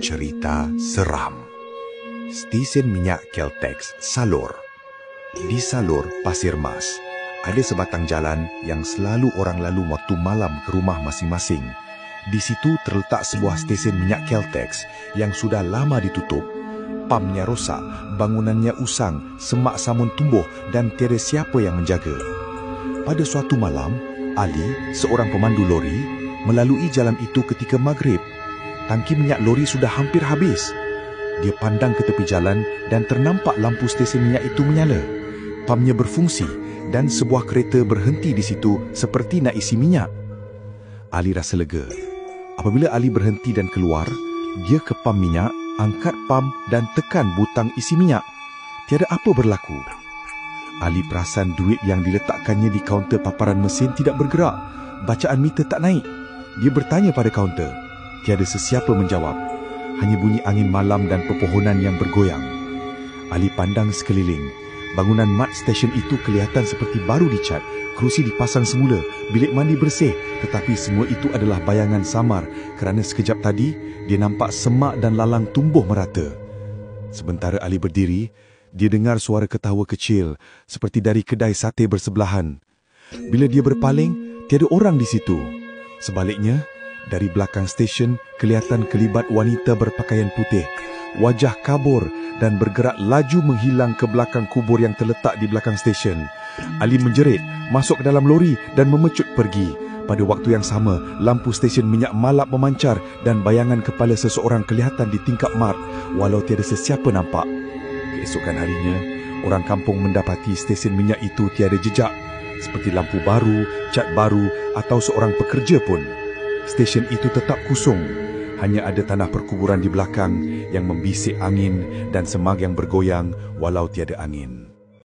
Cerita seram. Stesen minyak Caltex, Salor. Di Salor, Pasir Mas, ada sebatang jalan yang selalu orang lalu waktu malam ke rumah masing-masing. Di situ terletak sebuah stesen minyak Caltex yang sudah lama ditutup. Pamnya rosak, bangunannya usang, semak samun tumbuh dan tiada siapa yang menjaga. Pada suatu malam, Ali, seorang pemandu lori, melalui jalan itu ketika maghrib. Tangki minyak lori sudah hampir habis. Dia pandang ke tepi jalan dan ternampak lampu stesen minyak itu menyala. Pamnya berfungsi dan sebuah kereta berhenti di situ seperti nak isi minyak. Ali rasa lega. Apabila Ali berhenti dan keluar, dia ke pam minyak, angkat pam dan tekan butang isi minyak. Tiada apa berlaku. Ali perasan duit yang diletakkannya di kaunter paparan mesin tidak bergerak. Bacaan meter tak naik. Dia bertanya pada kaunter. Tiada sesiapa menjawab. Hanya bunyi angin malam dan pepohonan yang bergoyang. Ali pandang sekeliling. Bangunan mat stesen itu kelihatan seperti baru dicat. Kerusi dipasang semula, bilik mandi bersih. Tetapi semua itu adalah bayangan samar kerana sekejap tadi dia nampak semak dan lalang tumbuh merata. Sementara Ali berdiri, dia dengar suara ketawa kecil seperti dari kedai sate bersebelahan. Bila dia berpaling, tiada orang di situ. Sebaliknya, dari belakang stesen kelihatan kelibat wanita berpakaian putih. Wajah kabur dan bergerak laju menghilang ke belakang kubur yang terletak di belakang stesen. Ali menjerit, masuk ke dalam lori dan memecut pergi. Pada waktu yang sama, lampu stesen minyak malap memancar dan bayangan kepala seseorang kelihatan di tingkap mart walau tiada sesiapa nampak. Keesokan harinya, orang kampung mendapati stesen minyak itu tiada jejak, seperti lampu baru, cat baru atau seorang pekerja pun. Stesen itu tetap kosong. Hanya ada tanah perkuburan di belakang yang membisik angin dan semag yang bergoyang walau tiada angin.